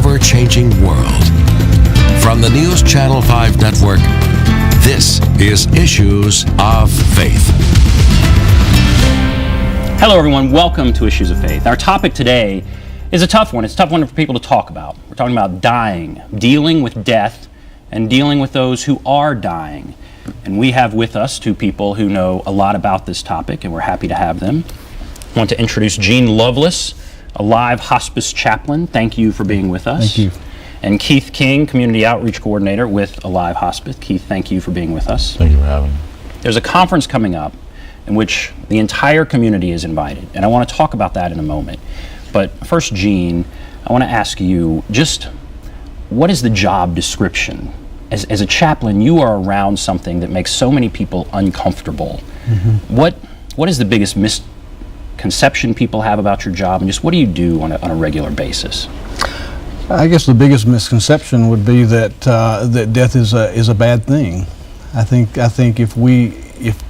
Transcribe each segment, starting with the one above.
ever-changing world. From the News Channel 5 network, this is Issues of Faith. Hello everyone, welcome to Issues of Faith. Our topic today is a tough one. It's a tough one for people to talk about. We're talking about dying, dealing with death, and dealing with those who are dying. And we have with us two people who know a lot about this topic, and we're happy to have them. I want to introduce Gene Lovelace, a live hospice chaplain. Thank you for being with us. Thank you. And Keith King, Community Outreach Coordinator with Alive Hospice. Keith, thank you for being with us. Thank you for having me. There's a conference coming up in which the entire community is invited, and I want to talk about that in a moment. But first, Gene, I want to ask you, just what is the job description? As a chaplain, you are around something that makes so many people uncomfortable. Mm-hmm. What is the biggest misconception people have about your job, and just what do you do on a regular basis? I guess the biggest misconception would be that that death is a bad thing. I think if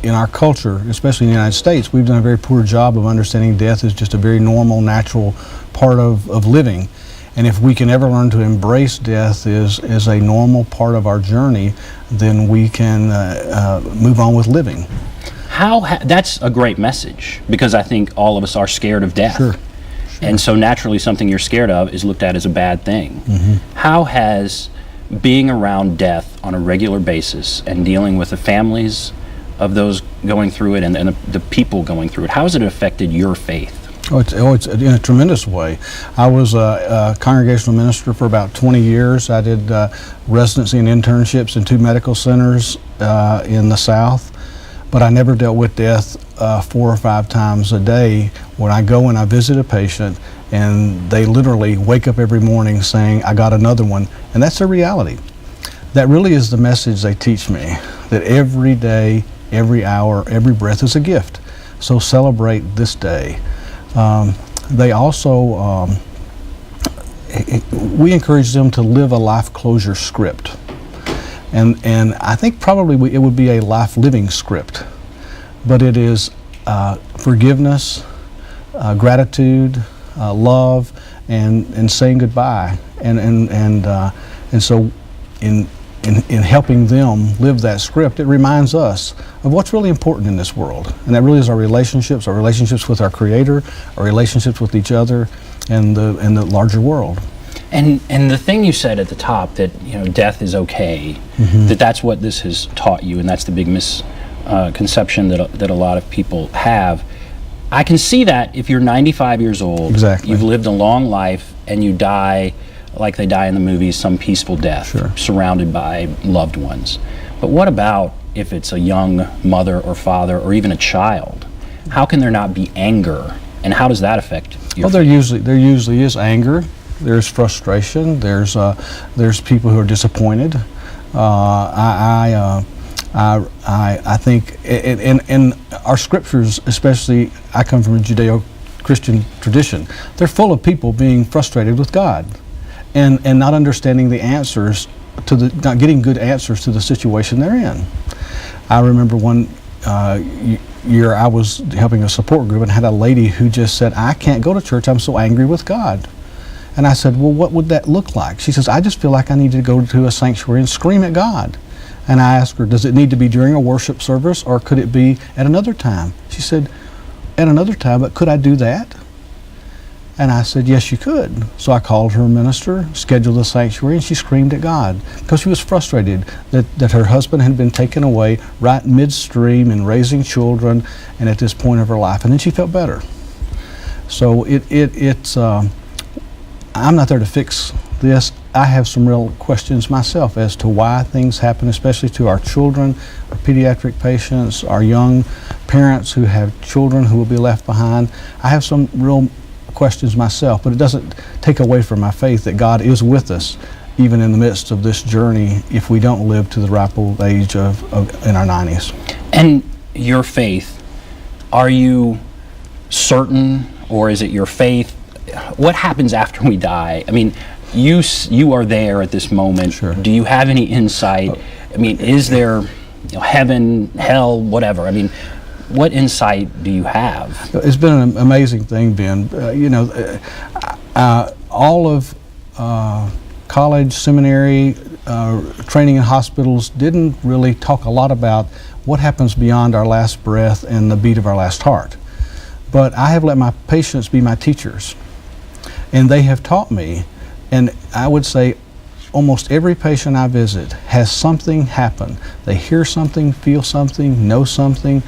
in our culture, especially in the United States, we've done a very poor job of understanding death as just a very normal, natural part of living. And if we can ever learn to embrace death as a normal part of our journey, then we can move on with living. That's a great message, because I think all of us are scared of death. Sure. And so naturally something you're scared of is looked at as a bad thing. Mm-hmm. How has being around death on a regular basis and dealing with the families of those going through it and the people going through it, how has it affected your faith? It's in a tremendous way. I was a congregational minister for about 20 years. I did residency and internships in 2 medical centers in the South, but I never dealt with death 4 or 5 times a day. When I go and I visit a patient, and they literally wake up every morning saying, I got another one, and that's their reality. That really is the message they teach me, that every day, every hour, every breath is a gift. So celebrate this day. They also, we encourage them to live a life closure script. And I think probably it would be a life living script. But it is forgiveness, gratitude, love, and saying goodbye. And so in helping them live that script, it reminds us of what's really important in this world. And that really is our relationships with our Creator, our relationships with each other, and the larger world. And the thing you said at the top, that death is okay, mm-hmm. that's what this has taught you, and that's the big misconception that a lot of people have. I can see that if you're 95 years old, exactly. You've lived a long life, and you die like they die in the movies, some peaceful death, sure. Surrounded by loved ones. But what about if it's a young mother or father or even a child? How can there not be anger, and how does that affect your faith? There usually is anger. There's frustration. There's people who are disappointed. I think in our scriptures, especially, I come from a Judeo-Christian tradition. They're full of people being frustrated with God, and not understanding the answers not getting good answers to the situation they're in. I remember one year I was helping a support group and had a lady who just said, I can't go to church, I'm so angry with God. And I said, well, what would that look like? She says, I just feel like I need to go to a sanctuary and scream at God. And I asked her, does it need to be during a worship service, or could it be at another time? She said, at another time, but could I do that? And I said, yes, you could. So I called her minister, scheduled a sanctuary, and she screamed at God because she was frustrated that her husband had been taken away right midstream in raising children and at this point of her life. And then she felt better. So I'm not there to fix this. I have some real questions myself as to why things happen, especially to our children, our pediatric patients, our young parents who have children who will be left behind. I have some real questions myself, but it doesn't take away from my faith that God is with us even in the midst of this journey if we don't live to the ripe old age of in our 90s. And your faith, are you certain, or is it your faith? What happens after we die? I mean, you are there at this moment. Sure. Do you have any insight? I mean, is there heaven, hell, whatever? I mean, what insight do you have? It's been an amazing thing, Ben. All of college, seminary, training in hospitals didn't really talk a lot about what happens beyond our last breath and the beat of our last heart. But I have let my patients be my teachers, and they have taught me, and I would say almost every patient I visit has something happen. They hear something, feel something, know something,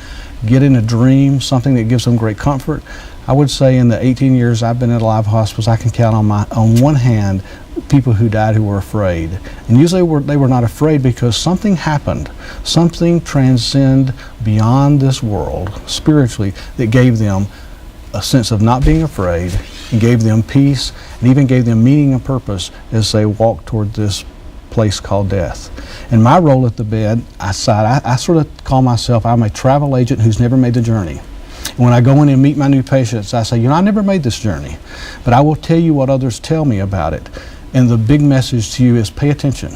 get in a dream, something that gives them great comfort. I would say in the 18 years I've been at Alive Hospice, I can count on one hand people who died who were afraid. And usually they were not afraid because something happened, something transcend beyond this world spiritually that gave them a sense of not being afraid, and gave them peace, and even gave them meaning and purpose as they walked toward this place called death. And my role at the bed, I sort of call myself, I'm a travel agent who's never made the journey. And when I go in and meet my new patients, I say, I never made this journey, but I will tell you what others tell me about it. And the big message to you is pay attention.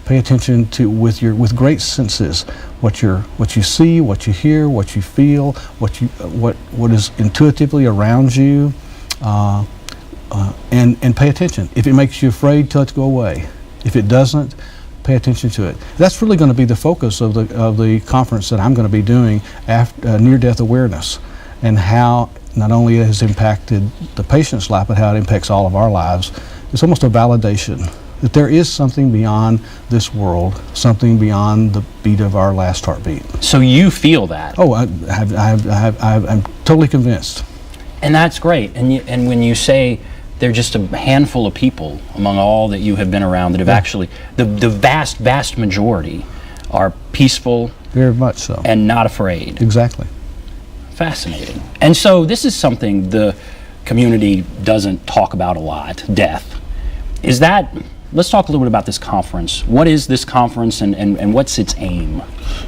Pay attention to with great senses what you see, what you hear, what you feel, what is intuitively around you, and pay attention. If it makes you afraid, tell it to go away. If it doesn't, pay attention to it. That's really going to be the focus of the conference that I'm going to be doing after near-death awareness, and how not only it has impacted the patient's life, but how it impacts all of our lives. It's almost a validation that there is something beyond this world, something beyond the beat of our last heartbeat. So you feel that? Oh, I'm totally convinced. And that's great. And when you say they're just a handful of people among all that you have been around that have actually, the vast majority are peaceful. Very much so. And not afraid. Exactly. Fascinating. And so this is something the community doesn't talk about a lot, death. Let's talk a little bit about this conference. What is this conference, and what's its aim?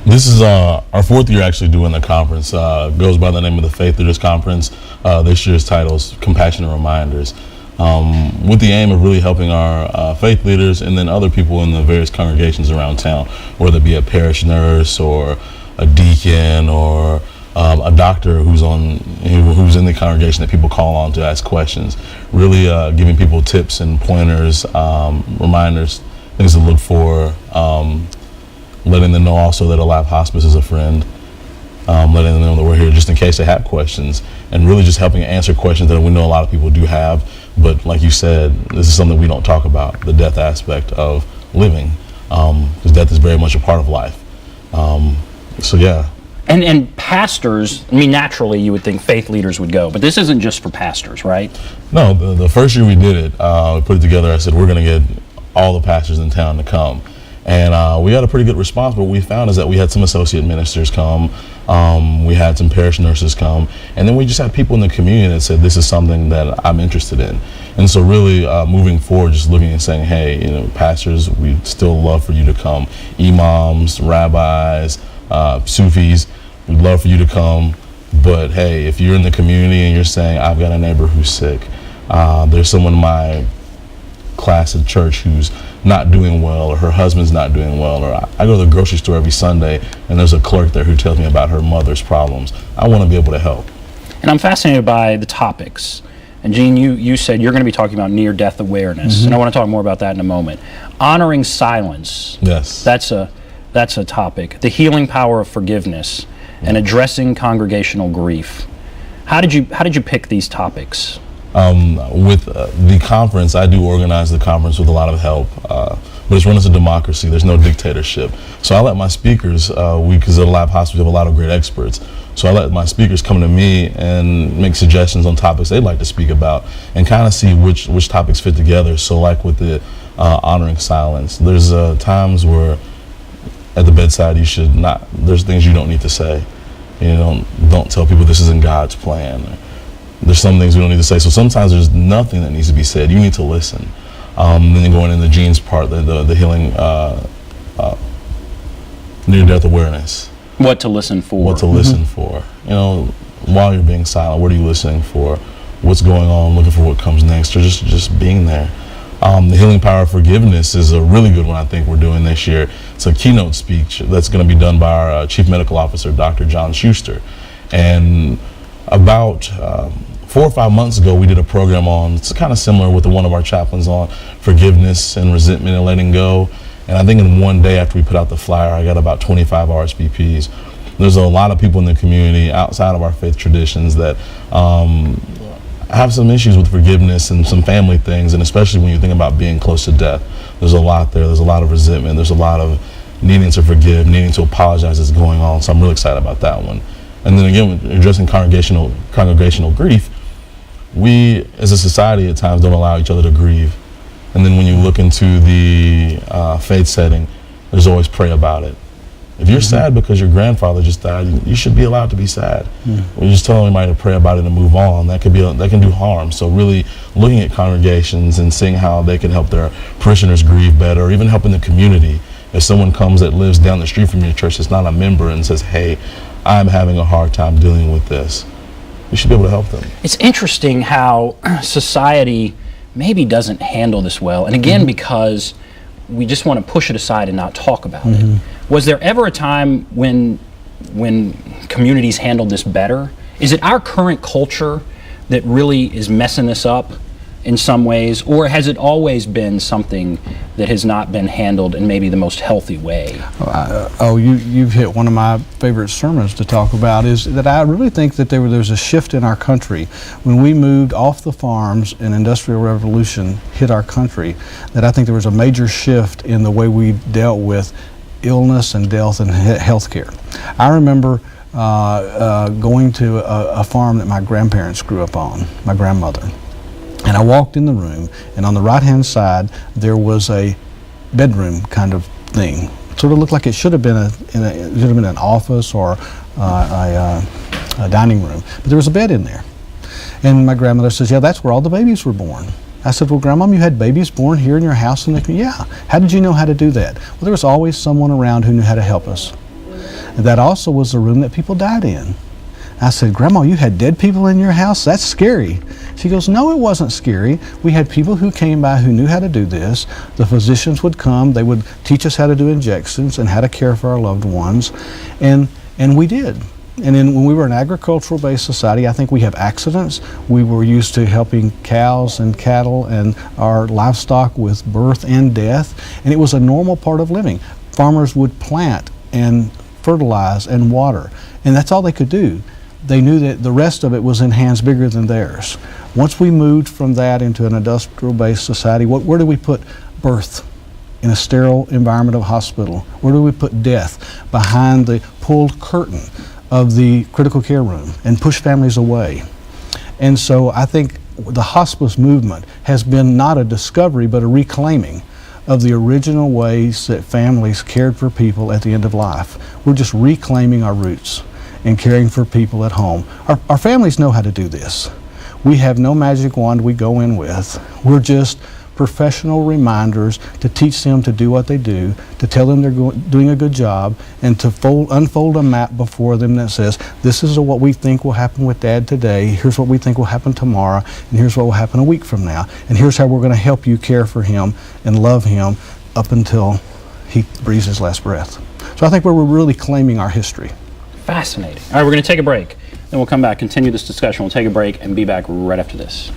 This is our fourth year actually doing the conference. Goes by the name of the Faith Leaders Conference. This year's title is Compassionate Reminders, with the aim of really helping our faith leaders and then other people in the various congregations around town, whether it be a parish nurse or a deacon or a doctor who's in the congregation that people call on to ask questions, really giving people tips and pointers, reminders, things to look for, letting them know also that Alive Hospice is a friend, letting them know that we're here just in case they have questions, and really just helping answer questions that we know a lot of people do have, but like you said, this is something we don't talk about, the death aspect of living, because death is very much a part of life. So yeah. And pastors, naturally you would think faith leaders would go, but this isn't just for pastors, right? No, the first year we did it, we put it together, I said, we're going to get all the pastors in town to come. And we had a pretty good response, but what we found is that we had some associate ministers come, we had some parish nurses come, and then we just had people in the community that said, this is something that I'm interested in. And so really moving forward, just looking and saying, hey, pastors, we'd still love for you to come. Imams, rabbis, Sufis, we'd love for you to come, but hey, if you're in the community and you're saying, I've got a neighbor who's sick, there's someone in my class at church who's not doing well, or her husband's not doing well, or I go to the grocery store every Sunday and there's a clerk there who tells me about her mother's problems, I want to be able to help. And I'm fascinated by the topics. And Gene, you said you're going to be talking about near-death awareness, and I want to talk more about that in a moment. Honoring silence. Yes. That's a topic. The healing power of forgiveness and addressing congregational grief. How did you pick these topics? With the conference, I do organize the conference with a lot of help, but it's run as a democracy. There's no dictatorship. So I let my speakers, because at Alive Hospice we have a lot of great experts, so I let my speakers come to me and make suggestions on topics they'd like to speak about and kind of see which topics fit together. So like with the honoring silence, there's times where at the bedside there's things you don't need to say. Don't tell people this isn't God's plan. There's some things we don't need to say. So sometimes there's nothing that needs to be said. You need to listen. Then going into Gene's part, the healing, near-death awareness. What to listen for. What to listen for. While you're being silent, what are you listening for? What's going on? Looking for what comes next, or just being there. The healing power of forgiveness is a really good one I think we're doing this year. It's a keynote speech that's going to be done by our Chief Medical Officer, Dr. John Schuster. And about 4 or 5 months ago, we did a program on, it's kind of similar with one of our chaplains on forgiveness and resentment and letting go. And I think in one day after we put out the flyer, I got about 25 RSVPs. There's a lot of people in the community outside of our faith traditions that have some issues with forgiveness and some family things, and especially when you think about being close to death. There's a lot there. There's a lot of resentment. There's a lot of needing to forgive, needing to apologize that's going on. So I'm really excited about that one. And then again, when addressing congregational grief, we as a society at times don't allow each other to grieve. And then when you look into the faith setting, there's always pray about it. If you're sad because your grandfather just died, you should be allowed to be sad. When you just tell anybody to pray about it and move on, that can do harm. So really looking at congregations and seeing how they can help their parishioners grieve better, or even helping the community. If someone comes that lives down the street from your church that's not a member and says, hey, I'm having a hard time dealing with this, you should be able to help them. It's interesting how society maybe doesn't handle this well. And again, because we just want to push it aside and not talk about it. Was there ever a time when communities handled this better? Is it our current culture that really is messing this up in some ways, or has it always been something that has not been handled in maybe the most healthy way? You've hit one of my favorite sermons to talk about, is that I really think that there's a shift in our country. When we moved off the farms and Industrial Revolution hit our country, that I think there was a major shift in the way we dealt with illness and death and health care. I remember going to a farm that my grandparents grew up on, my grandmother. And I walked in the room, and on the right-hand side, there was a bedroom kind of thing. It sort of looked like it should have been an office or a dining room, but there was a bed in there. And my grandmother says, yeah, that's where all the babies were born. I said, well, Grandmom, you had babies born here in your house? And yeah. How did you know how to do that? Well, there was always someone around who knew how to help us. And that also was the room that people died in. I said, Grandma, you had dead people in your house? That's scary. She goes, no, it wasn't scary. We had people who came by who knew how to do this. The physicians would come. They would teach us how to do injections and how to care for our loved ones. And we did. And then when we were an agricultural-based society, I think we have accidents. We were used to helping cows and cattle and our livestock with birth and death. And it was a normal part of living. Farmers would plant and fertilize and water. And that's all they could do. They knew that the rest of it was in hands bigger than theirs. Once we moved from that into an industrial-based society, where do we put birth? In a sterile environment of a hospital. Where do we put death? Behind the pulled curtain of the critical care room, and push families away. And so I think the hospice movement has been not a discovery, but a reclaiming of the original ways that families cared for people at the end of life. We're just reclaiming our roots and caring for people at home. Our families know how to do this. We have no magic wand we go in with. We're just professional reminders to teach them to do what they do, to tell them they're doing a good job, and to unfold a map before them that says, this is what we think will happen with Dad today, here's what we think will happen tomorrow, and here's what will happen a week from now, and here's how we're going to help you care for him and love him up until he breathes his last breath. So I think we're really claiming our history. Fascinating. All right, we're going to take a break. Then we'll come back, continue this discussion. We'll take a break and be back right after this.